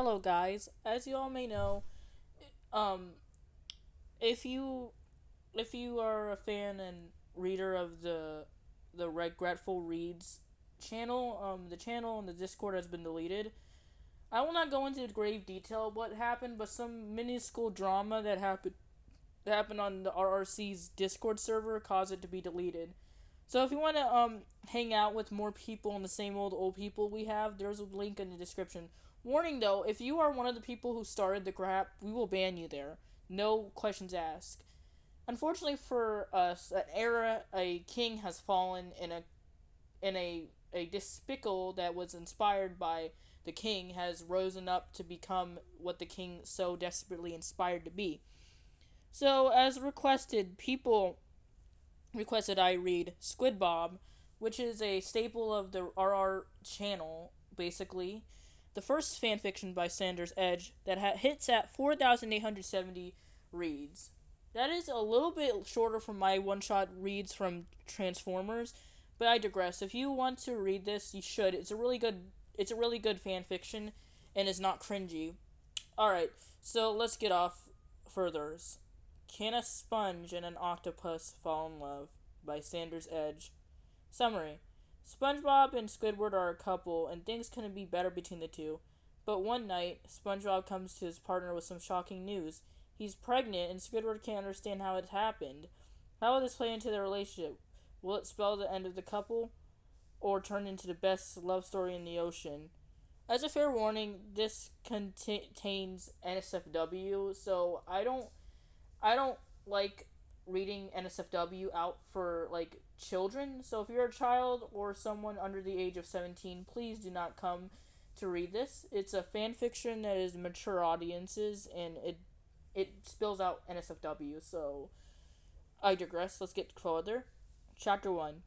Hello guys, as you all may know, um, if you if you are a fan and reader of the Regretful Reads channel, the channel and the Discord has been deleted. I will not go into grave detail of what happened, but some minuscule drama that happened on the RRC's Discord server caused it to be deleted. So if you want to hang out with more people and the same old people we have, there's a link in the description. Warning though, if you are one of the people who started the crap, we will ban you there. No questions asked. Unfortunately for us, a king has fallen in a despicable that was inspired by the king has risen up to become what the king so desperately inspired to be. So as requested, people requested I read SquidBob, which is a staple of the RR channel, basically. The first fanfiction by Sanders Edge that hits at 4,870 reads. That is a little bit shorter from my one-shot reads from Transformers, but I digress. If you want to read this, you should. It's a really good fan fiction and is not cringy. Alright, so let's get off furthers. Can a sponge and an octopus fall in love? By Sanders Edge. Summary: SpongeBob and Squidward are a couple, and things couldn't be better between the two. But one night, SpongeBob comes to his partner with some shocking news. He's pregnant, and Squidward can't understand how it happened. How will this play into their relationship? Will it spell the end of the couple, or turn into the best love story in the ocean? As a fair warning, this contains NSFW, so I don't like reading NSFW out for like children. So if you're a child or someone under the age of 17, please do not come to read this. It's a fan fiction that is mature audiences and it spills out NSFW. So I digress. Let's get further. Chapter 1.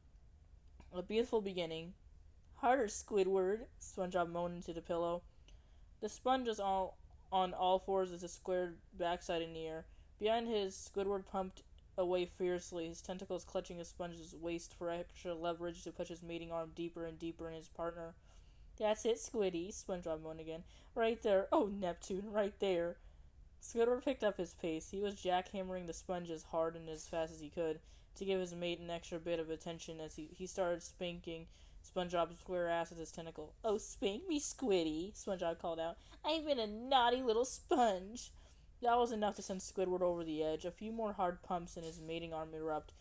A beautiful beginning. Harder, Squidward, SpongeBob moaned into the pillow. The sponge is all on all fours with his squared backside in the air. Behind his, Squidward pumped away fiercely, his tentacles clutching his sponge's waist for extra leverage to push his mating arm deeper and deeper in his partner. That's it, Squiddy, SpongeBob moaned again. Right there. Oh, Neptune, right there. Squidward picked up his pace. He was jackhammering the sponge as hard and as fast as he could to give his mate an extra bit of attention as he started spanking SpongeBob's square ass with his tentacle. Oh, spank me, Squiddy, SpongeBob called out. I've been a naughty little sponge. That was enough to send Squidward over the edge. A few more hard pumps and his mating arm erupted,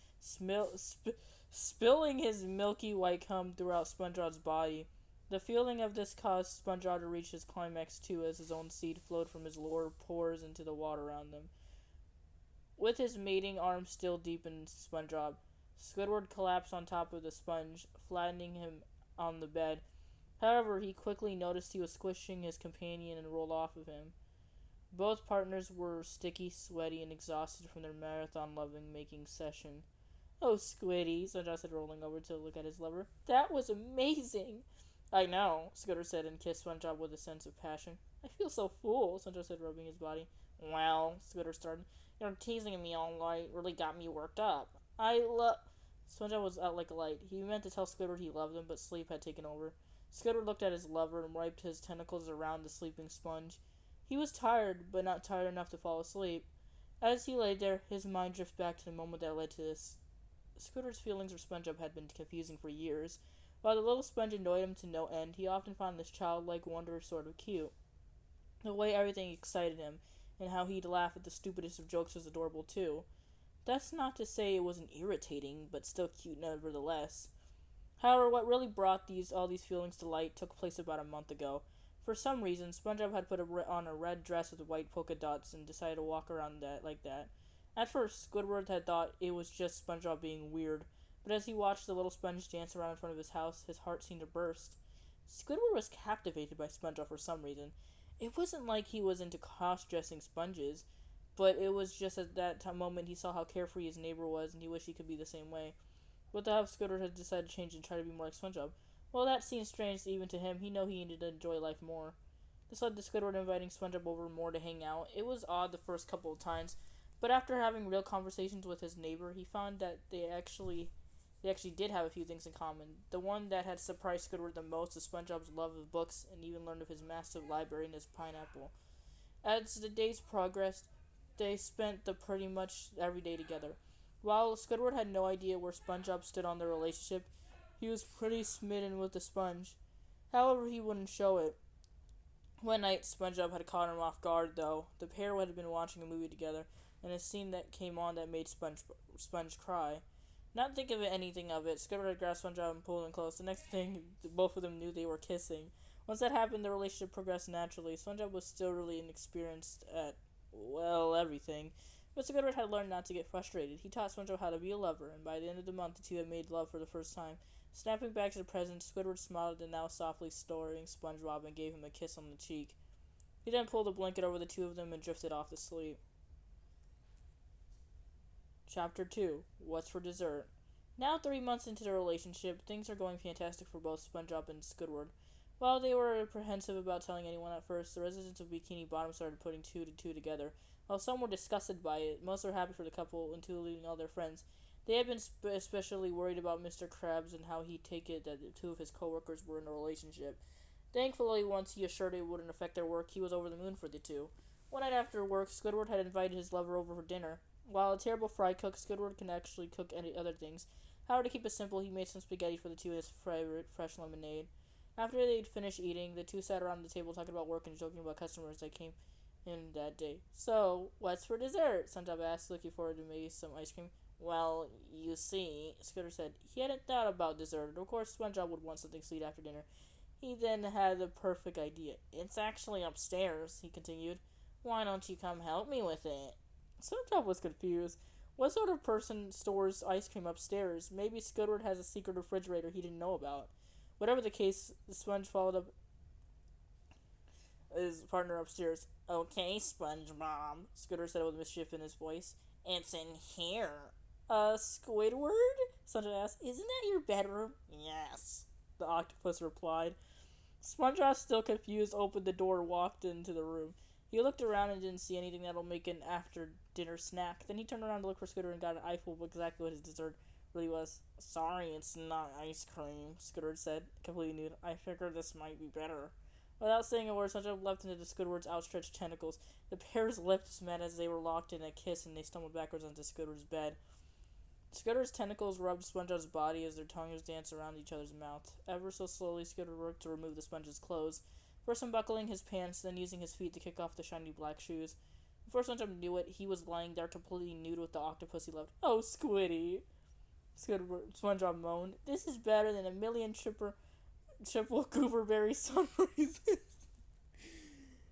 spilling his milky white cum throughout SpongeBob's body. The feeling of this caused SpongeBob to reach his climax too as his own seed flowed from his lower pores into the water around them. With his mating arm still deep in SpongeBob, Squidward collapsed on top of the sponge, flattening him on the bed. However, he quickly noticed he was squishing his companion and rolled off of him. Both partners were sticky, sweaty, and exhausted from their marathon loving-making session. Oh, Squiddy, SpongeBob said, rolling over to look at his lover. That was amazing. I know, Squidward said, and kissed SpongeBob with a sense of passion. I feel so full, SpongeBob said, rubbing his body. Well, Squidward started, you're teasing me all night. Really got me worked up. SpongeBob was out like a light. He meant to tell Squidward he loved him, but sleep had taken over. Squidward looked at his lover and wiped his tentacles around the sleeping sponge. He was tired, but not tired enough to fall asleep. As he lay there, his mind drifted back to the moment that led to this. Squidward's feelings for SpongeBob had been confusing for years. While the little sponge annoyed him to no end, he often found this childlike wonder sort of cute. The way everything excited him, and how he'd laugh at the stupidest of jokes was adorable too. That's not to say it wasn't irritating, but still cute nevertheless. However, what really brought all these feelings to light took place about a month ago. For some reason, SpongeBob had put on a red dress with white polka dots and decided to walk around like that. At first, Squidward had thought it was just SpongeBob being weird, but as he watched the little sponge dance around in front of his house, his heart seemed to burst. Squidward was captivated by SpongeBob for some reason. It wasn't like he was into cross-dressing sponges, but it was just at that moment he saw how carefree his neighbor was, and he wished he could be the same way. But the half Squidward had decided to change and try to be more like SpongeBob. Well, that seemed strange even to him. He knew he needed to enjoy life more. This led to Squidward inviting SpongeBob over more to hang out. It was odd the first couple of times, but after having real conversations with his neighbor, he found that they actually They actually did have a few things in common. The one that had surprised Squidward the most was SpongeBob's love of books, and even learned of his massive library and his pineapple. As the days progressed, they spent the pretty much every day together. While Squidward had no idea where SpongeBob stood on their relationship, he was pretty smitten with the sponge. However, he wouldn't show it. One night, SpongeBob had caught him off guard, though. The pair had been watching a movie together, and a scene that came on that made Sponge cry. Not thinking of anything of it, Squidward had grabbed SpongeBob and pulled him close. The next thing, both of them knew they were kissing. Once that happened, the relationship progressed naturally. SpongeBob was still really inexperienced at, well, everything. But Squidward had learned not to get frustrated. He taught SpongeBob how to be a lover, and by the end of the month, the two had made love for the first time. Snapping back to the present, Squidward smiled at the now softly snoring SpongeBob and gave him a kiss on the cheek. He then pulled a blanket over the two of them and drifted off to sleep. Chapter 2. What's for Dessert? Now 3 months into their relationship, things are going fantastic for both SpongeBob and Squidward. While they were apprehensive about telling anyone at first, the residents of Bikini Bottom started putting two to two together. While some were disgusted by it, most were happy for the couple, including all their friends. They had been especially worried about Mr. Krabs and how he'd take it that two of his coworkers were in a relationship. Thankfully, once he assured it wouldn't affect their work, he was over the moon for the two. One night after work, Squidward had invited his lover over for dinner. While a terrible fry cook, Squidward can actually cook any other things. However, to keep it simple, he made some spaghetti for the two and his favorite fresh lemonade. After they'd finished eating, the two sat around the table talking about work and joking about customers that came in that day. "So, what's for dessert?" SpongeBob asked, looking forward to maybe some ice cream. "Well, you see," Scooter said. He hadn't thought about dessert. Of course, SpongeBob would want something sweet after dinner. He then had the perfect idea. "It's actually upstairs," he continued. "Why don't you come help me with it?" SpongeBob was confused. What sort of person stores ice cream upstairs? Maybe Squidward has a secret refrigerator he didn't know about. Whatever the case, the sponge followed up his partner upstairs. "Okay, SpongeBob," Scooter said with mischief in his voice. "It's in here." Squidward?" SpongeBob asked. "Isn't that your bedroom?" "Yes," the octopus replied. SpongeBob, still confused, opened the door and walked into the room. He looked around and didn't see anything that'll make an after-dinner snack. Then he turned around to look for Scooter and got an eyeful of exactly what his dessert really was. "Sorry, it's not ice cream," Scooter said, completely nude. "I figured this might be better." Without saying a word, SpongeBob leapt into Squidward's outstretched tentacles. The pair's lips met as they were locked in a kiss, and they stumbled backwards onto Squidward's bed. Squidward's tentacles rubbed SpongeBob's body as their tongues danced around each other's mouth. Ever so slowly, Squidward worked to remove the sponge's clothes, first unbuckling his pants, then using his feet to kick off the shiny black shoes. Before SpongeBob knew it, he was lying there completely nude with the octopus he loved. "Oh, Squiddy!" SpongeBob moaned. "This is better than a million triple gooberberry sunrises."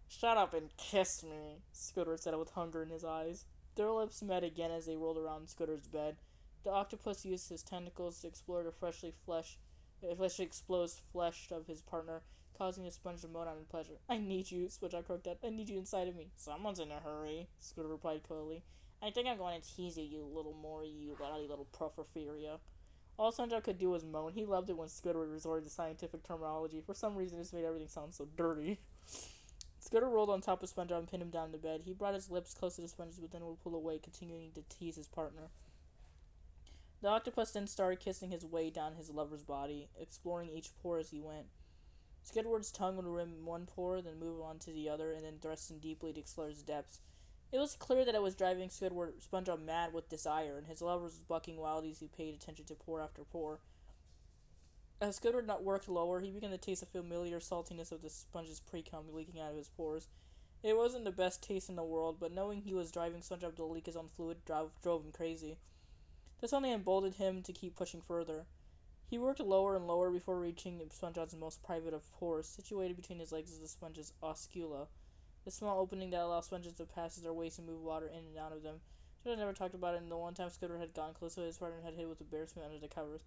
"Shut up and kiss me," Squidward said with hunger in his eyes. Their lips met again as they rolled around Squidward's bed. The octopus used his tentacles to explore the freshly exposed flesh of his partner, causing the sponge to moan out in pleasure. "I need you," SpongeBob croaked out. "I need you inside of me." "Someone's in a hurry," Squidward replied coldly. "I think I'm going to tease you, you little more, you naughty little profiteria." All SpongeBob could do was moan. He loved it when Squidward resorted to scientific terminology. For some reason, this made everything sound so dirty. Squidward rolled on top of SpongeBob and pinned him down to bed. He brought his lips close to the sponge's, but then would pull away, continuing to tease his partner. The octopus then started kissing his way down his lover's body, exploring each pore as he went. Squidward's tongue would rim one pore, then move on to the other, and then thrust in deeply to explore its depths. It was clear that it was driving SpongeBob mad with desire, and his lover was bucking wildly as he paid attention to pore after pore. As Squidward not worked lower, he began to taste the familiar saltiness of the sponge's pre-cum leaking out of his pores. It wasn't the best taste in the world, but knowing he was driving SpongeBob to leak his own fluid drove him crazy. This only emboldened him to keep pushing further. He worked lower and lower before reaching SpongeBob's most private of pores. Situated between his legs is the sponge's oscula, the small opening that allows sponges to pass their waist and move water in and out of them. SpongeBob never talked about it, and the one time Squidward had gone close to his partner had hid with embarrassment under the covers.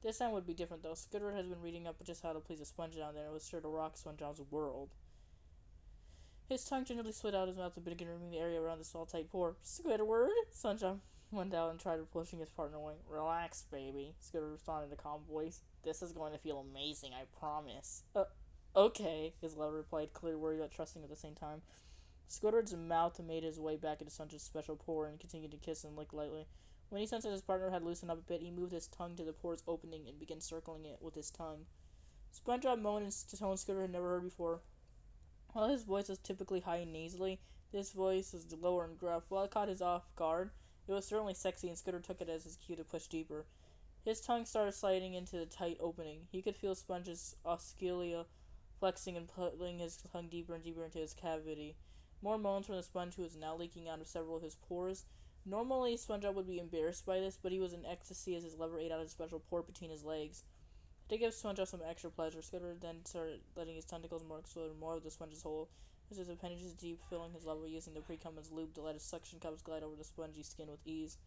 This time would be different, though. Squidward has been reading up just how to please a sponge down there and was sure to rock SpongeBob's world. His tongue gingerly slid out his mouth and began removing the area around the small tight pore. "Squidward?" SpongeBob went out and tried pushing his partner away. "Relax, baby," Squidward responded in a calm voice. "This is going to feel amazing, I promise." Okay, his lover replied, clearly worried but trusting at the same time. Squidward's mouth made his way back into SpongeBob's special pore and continued to kiss and lick lightly. When he sensed that his partner had loosened up a bit, he moved his tongue to the pore's opening and began circling it with his tongue. SpongeBob moaned in tone Scooter had never heard before. While his voice was typically high and nasally, this voice was lower and gruff. While it caught his off guard, it was certainly sexy, and Scooter took it as his cue to push deeper. His tongue started sliding into the tight opening. He could feel Sponge's osculia flexing and pulling his tongue deeper and deeper into his cavity. More moans from the sponge, who was now leaking out of several of his pores. Normally, SpongeBob would be embarrassed by this, but he was in ecstasy as his lever ate out his special pore between his legs. To give SpongeBob some extra pleasure, Scooter then started letting his tentacles explode more of the sponge's hole, as his appendages deep, filling his lever, using the pre-cum as lube to let his suction cups glide over the spongy skin with ease.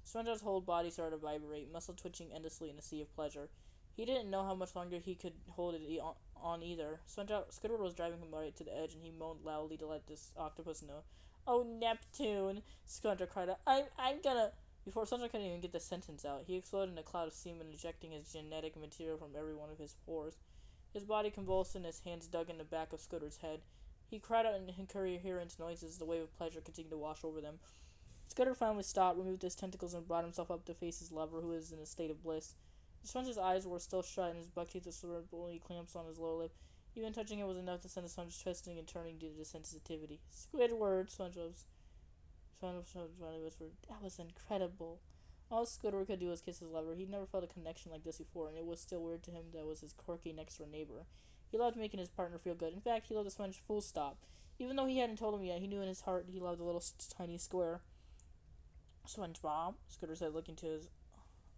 SpongeBob's whole body started to vibrate, muscle twitching endlessly in a sea of pleasure. He didn't know how much longer he could hold it on either. Squidward was driving him right to the edge, and he moaned loudly to let this octopus know. "Oh, Neptune!" SpongeBob cried out. I'm gonna... Before SpongeBob could even get the sentence out, he exploded in a cloud of semen, ejecting his genetic material from every one of his pores. His body convulsed and his hands dug in the back of Squidward's head. He cried out in incoherent noises as the wave of pleasure continued to wash over them. Scudder finally stopped, removed his tentacles, and brought himself up to face his lover, who was in a state of bliss. Sponge's eyes were still shut, and his buck teeth were cerebrally clamps on his lower lip. Even touching it was enough to send the sponge twisting and turning due to sensitivity. "Squidward," SpongeBob whispered. "That was incredible." All Squidward could do was kiss his lover. He'd never felt a connection like this before, and it was still weird to him that it was his quirky next-door neighbor. He loved making his partner feel good. In fact, he loved the sponge full stop. Even though he hadn't told him yet, he knew in his heart he loved the little tiny square. "SpongeBob," Scooter said, looking to his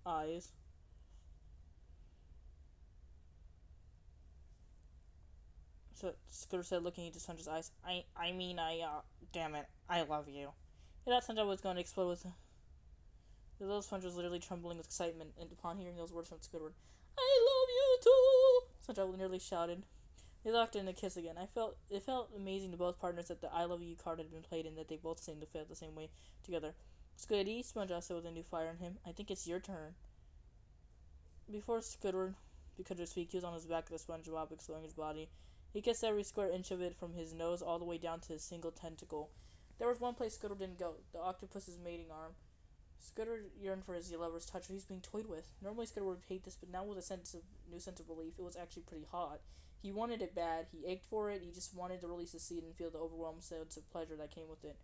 eyes. So Scooter said, looking into Sponge's eyes. Damn it, I love you." He thought SpongeBob was going to explode with... The little sponge was literally trembling with excitement, and upon hearing those words from Squidward, "I love you too!" SpongeBob nearly shouted. They locked in a kiss again. It felt amazing to both partners that the "I love you" card had been played, and that they both seemed to feel the same way together. "Squiddy," SpongeBob said with a new fire in him, "I think it's your turn." Before Squidward could speak, he was on his back with the SpongeBob exploring his body. He kissed every square inch of it, from his nose all the way down to his single tentacle. There was one place Squidward didn't go, the octopus's mating arm. Squidward yearned for his lover's touch, who he was being toyed with. Normally Squidward would hate this, but now with a new sense of relief, it was actually pretty hot. He wanted it bad. He ached for it. He just wanted to release the seed and feel the overwhelming sense of pleasure that came with it.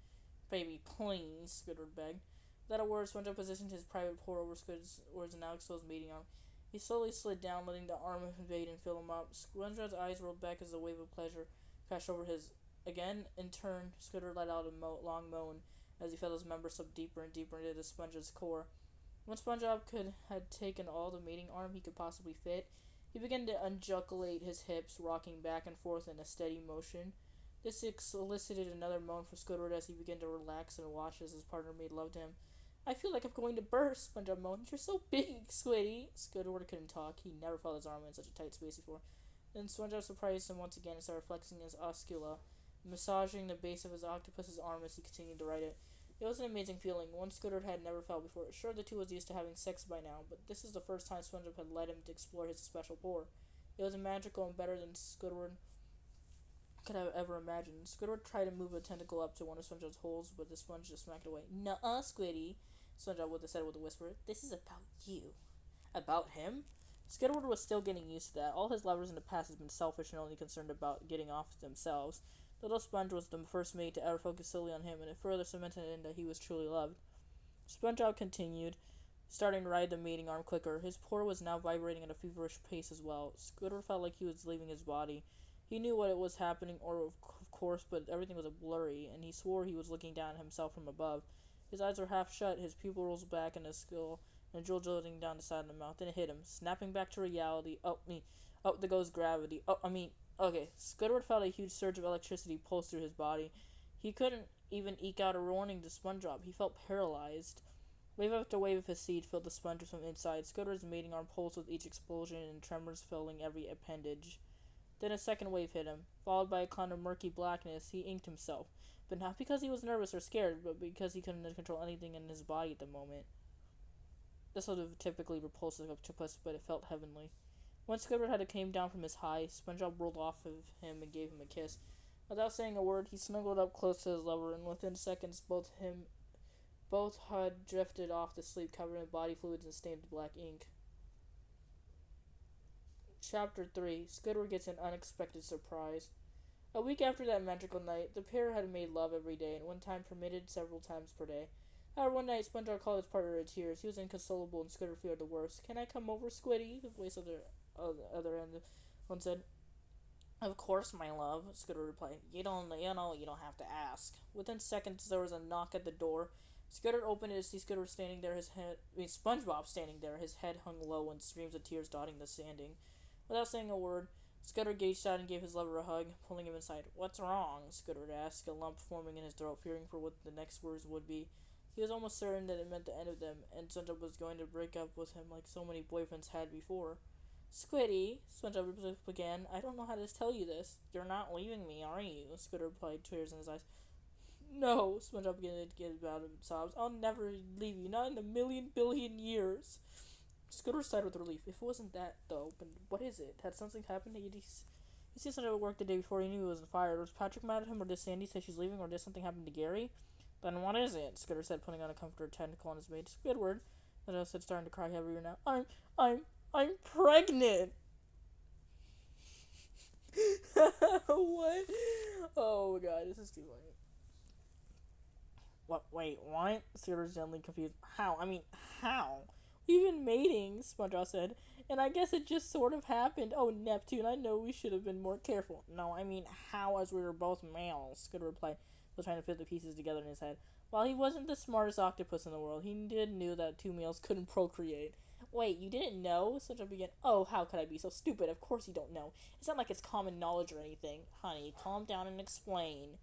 "Baby, please," Squidward begged. Without a word, SpongeBob positioned his private pore over Squidward's now exposed mating arm. He slowly slid down, letting the arm invade and fill him up. SpongeBob's eyes rolled back as a wave of pleasure crashed over his. Again, in turn, Squidward let out a long moan as he felt his member slip deeper and deeper into the sponge's core. When SpongeBob had taken all the mating arm he could possibly fit, he began to undulate his hips, rocking back and forth in a steady motion. This elicited another moan from Squidward as he began to relax and watch as his partner made love to him. "I feel like I'm going to burst," SpongeBob moaned. "You're so big, Squiddy." Squidward couldn't talk. He never felt his arm in such a tight space before. Then SpongeBob surprised him once again and started flexing his oscula, massaging the base of his octopus's arm as he continued to ride it. It was an amazing feeling, one Squidward had never felt before. Sure, the two was used to having sex by now, but this is the first time SpongeBob had let him to explore his special pore. It was magical and better than Squidward could have ever imagined. Squidward tried to move a tentacle up to one of SpongeBob's holes, but the sponge just smacked it away. "Nuh-uh, Squiddy," SpongeBob would have said with a whisper. "This is about you." About him? Squidward was still getting used to that. All his lovers in the past had been selfish and only concerned about getting off themselves. The little sponge was the first mate to ever focus solely on him, and it further cemented in that he was truly loved. SpongeBob continued, starting to ride the mating arm quicker. His pore was now vibrating at a feverish pace as well. Squidward felt like he was leaving his body. He knew what was happening, of course, but everything was blurry, and he swore he was looking down at himself from above. His eyes were half shut, his pupil rolls back in his skull, and a drool jolting down the side of the mouth. Then it hit him, snapping back to reality. There goes gravity. Okay. Squidward felt a huge surge of electricity pulse through his body. He couldn't even eke out a warning to SpongeBob. He felt paralyzed. Wave after wave of his seed filled the sponge from inside. Squidward's mating arm pulsed with each explosion, and tremors filling every appendage. Then a second wave hit him, followed by a cloud of murky blackness. He inked himself, but not because he was nervous or scared, but because he couldn't control anything in his body at the moment. This was a typically repulsive octopus, but it felt heavenly. Once Squidward had came down from his high, SpongeBob rolled off of him and gave him a kiss. Without saying a word, he snuggled up close to his lover, and within seconds, both him Both had drifted off to sleep, covered in body fluids and stained with black ink. Chapter 3. Squidward gets an unexpected surprise. A week after that magical night, the pair had made love every day, and one time permitted several times per day. However, one night, SpongeBob called his partner in tears. He was inconsolable, and Squidward feared the worst. "Can I come over, Squiddy?" The voice of the other end one said. "Of course, my love," Squidward replied. You don't have to ask." Within seconds, there was a knock at the door. Squidward opened it to see Squidward standing there, SpongeBob standing there, his head hung low and streams of tears dotting the sanding. Without saying a word, Squidward gazed out and gave his lover a hug, pulling him inside. "What's wrong?" Squidward asked, a lump forming in his throat, fearing for what the next words would be. He was almost certain that it meant the end of them, and SpongeBob was going to break up with him like so many boyfriends had before. "Squiddy," SpongeBob began, "I don't know how to tell you this. You're not leaving me, are you?" Squidward replied, tears in his eyes. "No," SpongeBob began to get about him sobs. "I'll never leave you, not in a million billion years." Squidward sighed with relief. If it wasn't that, though, but what is it? Had something happened? He seen something at work the day before. He knew he wasn't fired. Was Patrick mad at him, or did Sandy say she's leaving, or did something happen to Gary? "Then what is it?" Squidward said, putting on a comforter tentacle on his mate. "Squidward," the said, starting to cry heavier now. I'm pregnant." What? Oh god, this is too funny. What? Wait, what? Squidward's gently confused. How? I mean, how? "We've been mating," SpongeBob said, "and I guess it just sort of happened. Oh, Neptune, I know we should have been more careful." "No, I mean, how, as we were both males," Squidward replied, still trying to fit the pieces together in his head. While he wasn't the smartest octopus in the world, he knew that two males couldn't procreate. "Wait, you didn't know?" SpongeBob began. "Oh, how could I be so stupid? Of course you don't know. It's not like it's common knowledge or anything." "Honey, calm down and explain,"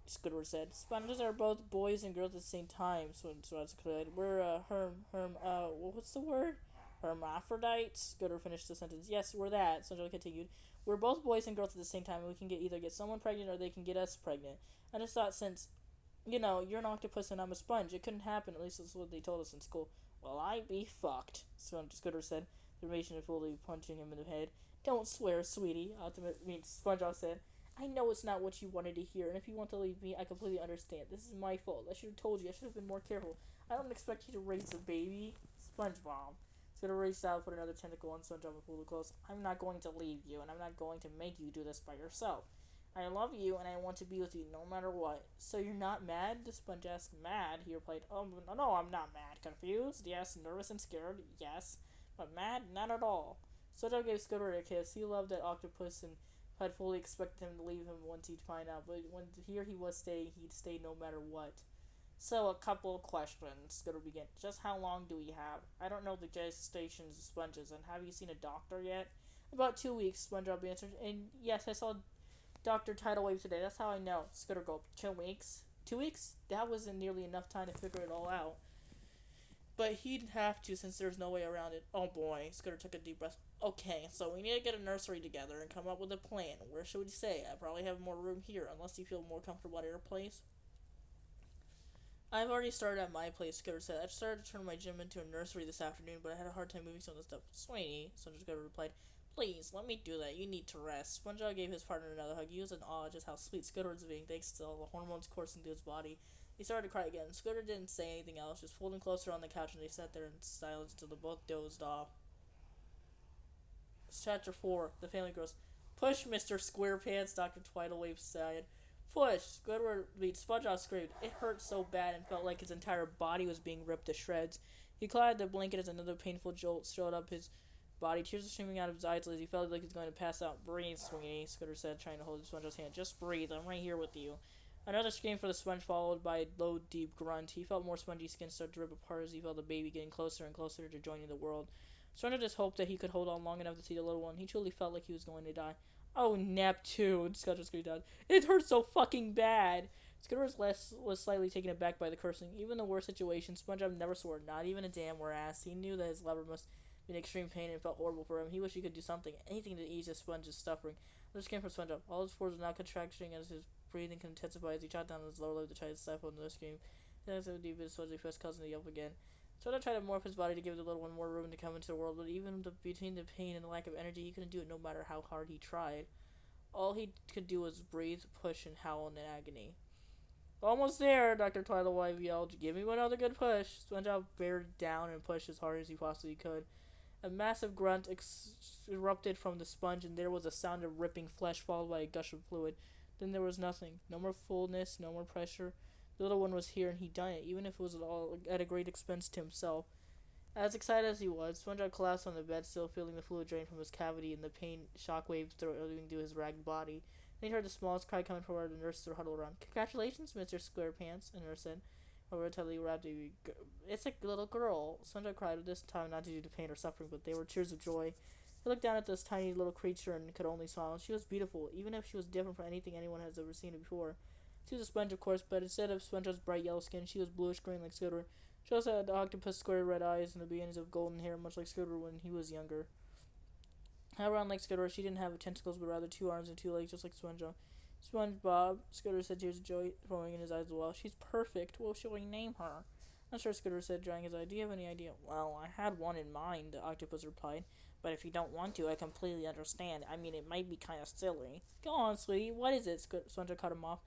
Squidward said. "Sponges are both boys and girls at the same time," so declared. "We're, what's the word? Hermaphrodites?" Squidward finished the sentence. "Yes, we're that," Sponge continued. "We're both boys and girls at the same time, and we can either get someone pregnant or they can get us pregnant. I just thought since, you're an octopus and I'm a sponge, it couldn't happen, at least that's what they told us in school." "Well, I be fucked," Squidward said, the relation fully punching him in the head. "Don't swear, sweetie," SpongeBob said. "I know it's not what you wanted to hear, and if you want to leave me, I completely understand. This is my fault. I should have told you. I should have been more careful. I don't expect you to raise a baby." SpongeBob. Squidward reached out, put another tentacle on SpongeBob and pulled it close. "I'm not going to leave you, and I'm not going to make you do this by yourself. I love you, and I want to be with you no matter what." "So you're not mad?" The sponge asked. "Mad?" He replied. "Oh, no, I'm not mad. Confused? Yes. Nervous and scared? Yes. But mad? Not at all." SpongeBob gave Squidward a kiss. He loved that octopus and had fully expected him to leave him once he'd find out, but when here he was staying, he'd stay no matter what. "So, a couple of questions," Squidward began. "Just how long do we have? I don't know the gestations of sponges, and have you seen a doctor yet?" "About 2 weeks," SpongeBob answered. "And yes, I saw Dr. Tidal Wave today. That's how I know." Squidward gulped. 2 weeks? 2 weeks? That wasn't nearly enough time to figure it all out. But he'd have to, since there's no way around it. "Oh boy," Scooter took a deep breath. "Okay, so we need to get a nursery together and come up with a plan. Where should we stay? I probably have more room here, unless you feel more comfortable at your place." "I've already started at my place," Scooter said. "I started to turn my gym into a nursery this afternoon, but I had a hard time moving some of the stuff." "Sweetie," Scooter replied, "please, let me do that. You need to rest." SpongeBob gave his partner another hug. He was in awe just how sweet Scooter was being, thanks to all the hormones coursing through his body. He started to cry again. Scooter didn't say anything else, just pulled him closer on the couch, and they sat there in silence until they both dozed off. Chapter 4. The Family Grows. "Push, Mr. Squarepants," Dr. Twiddlewave sighed. "Push!" Squidward beat. SpongeBob screamed. It hurt so bad and felt like his entire body was being ripped to shreds. He clawed at the blanket as another painful jolt strode up his body. Tears were streaming out of his eyes as he felt like he was going to pass out. "Breathe, sweetie," Squidward said, trying to hold SpongeBob's hand. "Just breathe. I'm right here with you." Another scream for the sponge, followed by a low, deep grunt. He felt more spongy skin start to rip apart as he felt the baby getting closer and closer to joining the world. SpongeBob just hoped that he could hold on long enough to see the little one. He truly felt like he was going to die. "Oh, Neptune," Squidward screamed out. "It hurts so fucking bad." Squidward was slightly taken aback by the cursing. Even in the worst situation, SpongeBob never swore, not even a damn whereas. He knew that his lover must be in extreme pain and felt horrible for him. He wished he could do something, anything to ease his sponge's suffering. This came from SpongeBob. All his pores were now contracting as his breathing could intensify as he shot down his lower lip to try to stifle another scream. Then so deep his slowly pressed causing the yelp again. SpongeBob tried to morph his body to give the little one more room to come into the world, but even between the pain and the lack of energy, he couldn't do it no matter how hard he tried. All he could do was breathe, push, and howl in agony. Almost there, Dr. Twilight yelled. Give me one other good push. SpongeBob bared down and pushed as hard as he possibly could. A massive grunt erupted from the sponge, and there was a sound of ripping flesh followed by a gush of fluid. Then there was nothing. No more fullness, no more pressure. The little one was here, and he'd done it, even if it was all at a great expense to himself. As excited as he was, SpongeBob collapsed on the bed, still feeling the fluid drain from his cavity and the pain shockwaves throbbing through his ragged body. Then he heard the smallest cry coming forward, and the nurses were huddled around. Congratulations, Mr. Squarepants, a nurse said. Over tightly wrapped baby. It's a little girl. SpongeBob cried, this time not due to pain or suffering, but they were tears of joy. He looked down at this tiny little creature and could only smile. She was beautiful, even if she was different from anything anyone has ever seen before. She was a sponge, of course, but instead of SpongeBob's bright yellow skin, she was bluish-green like Squidward. She also had the octopus square red eyes and the beginnings of golden hair, much like Squidward when he was younger. However, unlike Squidward, she didn't have tentacles, but rather 2 arms and 2 legs, just like SpongeBob. SpongeBob, Squidward said, tears of joy flowing in his eyes as well. She's perfect. What shall we name her? Not sure, Squidward said, drying his eye. Do you have any idea? Well, I had one in mind, the octopus replied. But if you don't want to, I completely understand. I mean, it might be kind of silly. Go on, sweetie. What is it? SpongeBob cut him off.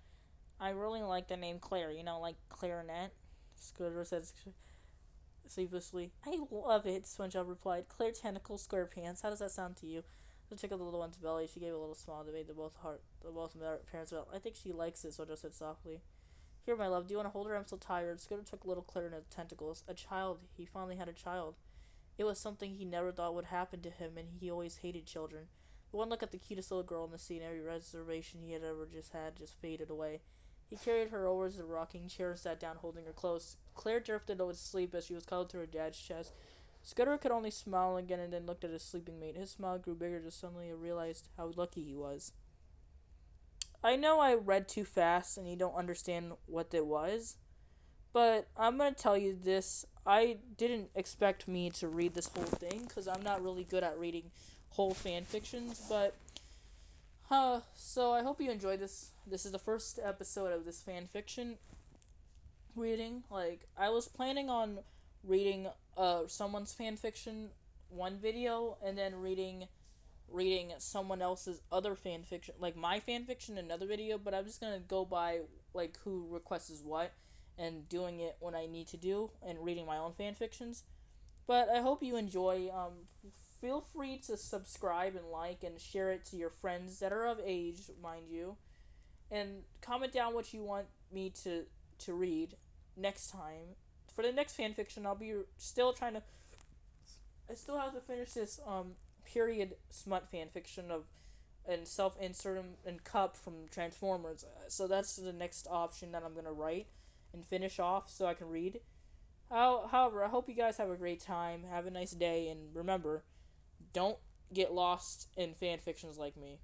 I really like the name Claire. You know, like clarinet? Squidward said sleeplessly. I love it, SpongeBob replied. Claire Tentacle Squarepants. How does that sound to you? She tickled the little one's belly. She gave a little smile that made the both parents well. I think she likes it, SpongeBob said softly. Here, my love, do you want to hold her? I'm so tired. Squidward took little Claire in his tentacles. A child. He finally had a child. It was something he never thought would happen to him, and he always hated children. The one look at the cutest little girl in the sea, and every reservation he had ever had just faded away. He carried her over to the rocking chair and sat down, holding her close. Claire drifted to sleep as she was cuddled to her dad's chest. Squidward could only smile again and then looked at his sleeping mate. His smile grew bigger as suddenly he realized how lucky he was. I know I read too fast and you don't understand what it was, but I'm going to tell you this. I didn't expect me to read this whole thing because I'm not really good at reading whole fan fictions, but so I hope you enjoyed this. This is the first episode of this fan fiction reading. Like, I was planning on reading someone's fan fiction one video and then reading someone else's other fan fiction, like my fan fiction another video, but I'm just gonna go by like who requests what and doing it when I need to do and reading my own fan fictions. But I hope you enjoy. Feel free to subscribe and like and share it to your friends that are of age, mind you, and comment down what you want me to read next time. For the next fan fiction, I'll be still trying to. I still have to finish this period smut fan fiction of and self-insert and Cup from Transformers. So that's the next option that I'm gonna write and finish off so I can read. However, I hope you guys have a great time. Have a nice day, and remember, don't get lost in fan fictions like me.